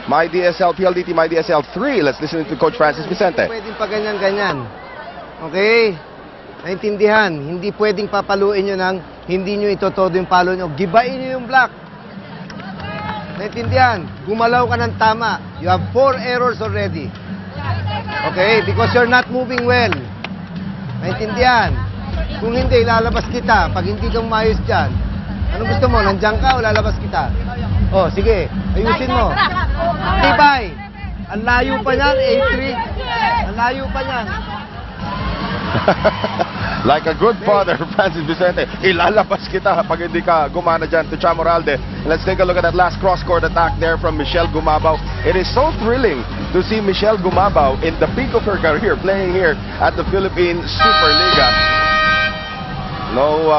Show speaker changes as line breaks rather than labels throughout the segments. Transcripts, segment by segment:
My DSL, PLDT, My DSL 3. Let's listen to Coach Francis Vicente.
Pwedeng pa ganyan-ganyan. Okay? Naintindihan, hindi pwedeng papaluin nyo ng hindi nyo itotodo yung palo nyo. Gibain nyo yung block. Naintindihan, gumalaw ka ng tama. You have 4 errors already. Okay? Because you're not moving well. Naintindihan. Kung hindi, lalabas kita. Pag hindi kang maayos dyan, anong gusto mo? Nandiyan ka o lalabas kita? Oh, sige. Ayusin mo. Tibay. Ang layo pa niyan, A3. Ang layo pa niyan.
Like a good father, Francis Vicente, ilalabas kita pag hindi ka gumana dyan to Chamoralde. Let's take a look at that last cross-court attack there from Michelle Gumabao. It is so thrilling to see Michelle Gumabao in the peak of her career playing here at the Philippine Superliga. No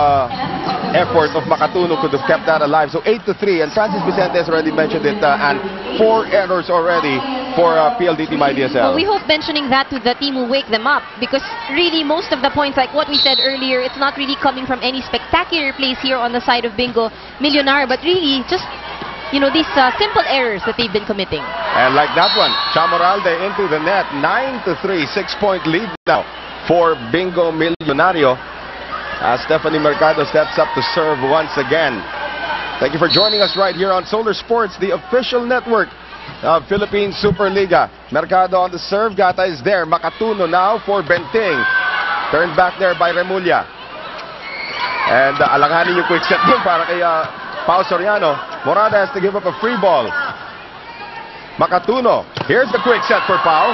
effort of Makatuno could have kept that alive. So 8-3, and Francis Vicente has already mentioned it, and 4 errors already for PLDT My DSL.
Well, we hope mentioning that to the team will wake them up, because really most of the points, like what we said earlier, it's not really coming from any spectacular plays here on the side of Bingo Millionario, but really just, you know, these simple errors that they've been committing.
And like that one, Chamoralde into the net, 9-3, 6-point lead now for Bingo Millionario. As Stephanie Mercado steps up to serve once again. Thank you for joining us right here on Solar Sports, the official network of Philippine Superliga. Mercado on the serve. Gata is there. Makatuno now for Benting. Turned back there by Remulla. And alanganin yung quick set dun para kay Pao Soriano. Morada has to give up a free ball. Makatuno. Here's the quick set for Pao.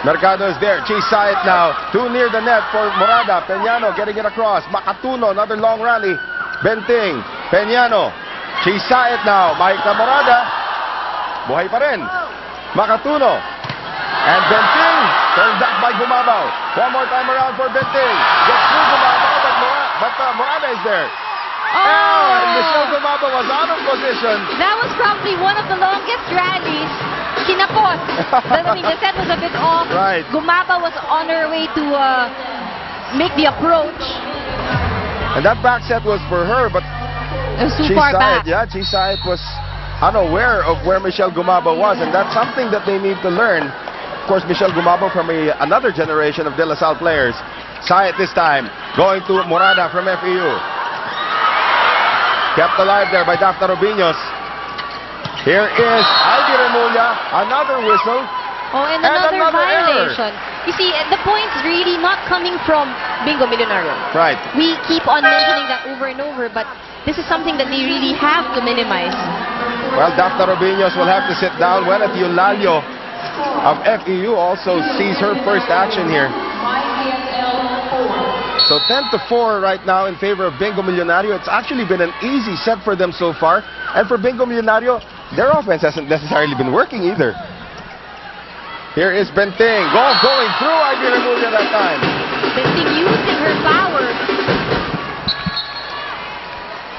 Mercado is there. Chisait now. Too near the net for Morada. Peñano getting it across. Makatuno. Another long rally. Benting. Peñano. Chisait now. Maika Morada. Buhay pa rin. Makatuno. And Benting. Turned back by Gumabao. One more time around for Benting. Gets through Gumabao, but Morada is there.
Oh!
And Michelle Gumabao was out of position.
That was probably one of the longest rallies. Kinapos. I mean, the set was a bit off.
Right.
Gumaba was on her way to make the approach.
And that back set was for her, but
It was too far back.
Yeah, Chisait was unaware of where Michelle Gumabao was, and that's something that they need to learn. Of course, Michelle Gumabao from another generation of De La Salle players. Sait this time, going to Morada from FEU. Kept alive there by Daphne Robiños. Here is Ivy Remulla, another whistle.
Oh, and another violation. You see, the point's really not coming from Bingo Millionario.
Right.
We keep on mentioning that over and over, but this is something that they really have to minimize.
Well, Daphne Robiños will have to sit down. Wenat Eulalio of FEU also sees her first action here. So 10-4 right now in favor of Bingo Millionario. It's actually been an easy set for them so far. And for Bingo Millionario, their offense hasn't necessarily been working either. Here is Benting. Going through Ivy Remulla that time.
Benting using her power.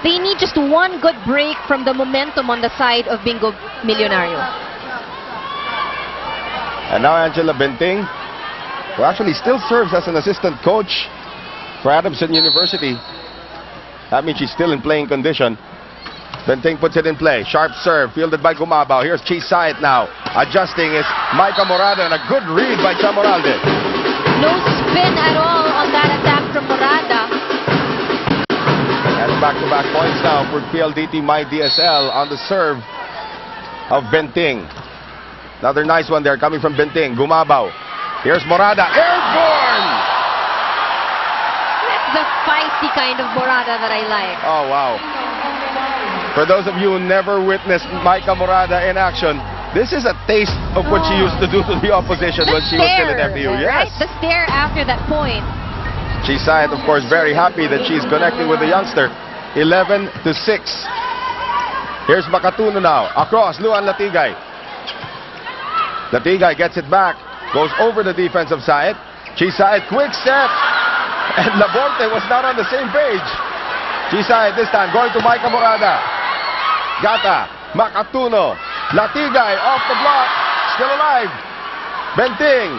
They need just one good break from the momentum on the side of Bingo Millionario.
And now Angela Benting, who actually still serves as an assistant coach for Adamson University. That means she's still in playing condition. Benting puts it in play. Sharp serve, fielded by Gumabao. Here's Chisait now. Adjusting is Maika Morada, and a good read by Chamoralde.
No spin at all on that attack from Morada.
And back-to-back points now for PLDT My DSL on the serve of Benting. Another nice one there coming from Benting. Gumabao. Here's Morada. Airborne!
That's the feisty kind of Morada that I like.
Oh, wow. For those of you who never witnessed Maika Morada in action, this is a taste of what she used to do to the opposition when she was still in FEU. Yes.
Right? The stare after that point.
Chisait, of course, very happy that she's connecting with the youngster. 11-6. Here's Makatuno now. Across, Luan Latigay. Latigay gets it back. Goes over the defensive side. Chisait, quick set. And Laborte was not on the same page. Chisait this time going to Maika Morada. Gata, Makatuno, Latigay off the block, still alive. Benting,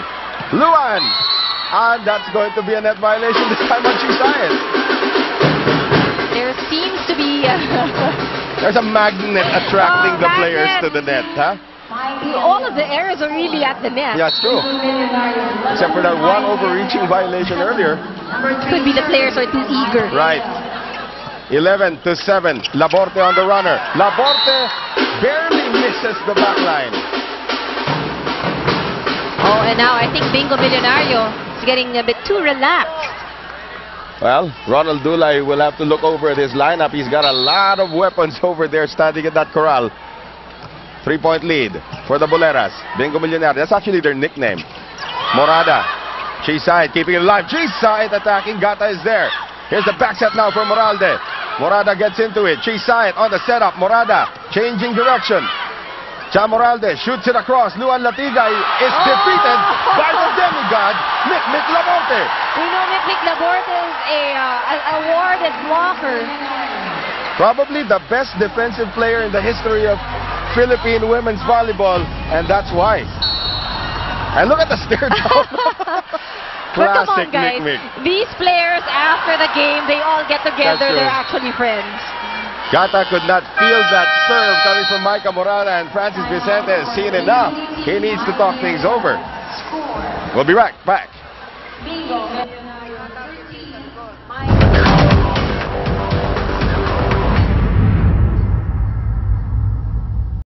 Luan, and that's going to be a net violation this time on Chisait.
There seems to be
There's a magnet attracting the players to the net, huh?
All of the errors are really at the net.
Yeah, it's true. Except for that one overreaching violation earlier.
Could be the players are too eager.
Right. 11-7. Laborte on the runner. Laborte barely misses the back line.
Oh, and now I think Bingo Millonario is getting a bit too relaxed.
Well, Ronald Dulay will have to look over at his lineup. He's got a lot of weapons over there standing in that corral. 3-point lead for the Boleras. Bingo Millonario. That's actually their nickname. Morada. Chisait keeping it alive. Chisait attacking. Gata is there. Here's the back set now for Moralde. Morada gets into it. Chisait on the setup. Morada changing direction. Chamoralde shoots it across. Luan Latigay is defeated by the demigod, Mick Laborte.
We know Mick Laborte is an awarded blocker.
Probably the best defensive player in the history of Philippine women's volleyball, and that's why. And look at the stare down.
But come on,
Classic
guys.
Mick.
These players, after the game, they all get together.
That's true.
They're actually friends.
Gata could not feel that serve coming from Micah Morada, and Francis Vicente has seen enough. He needs to talk things over. We'll be right back.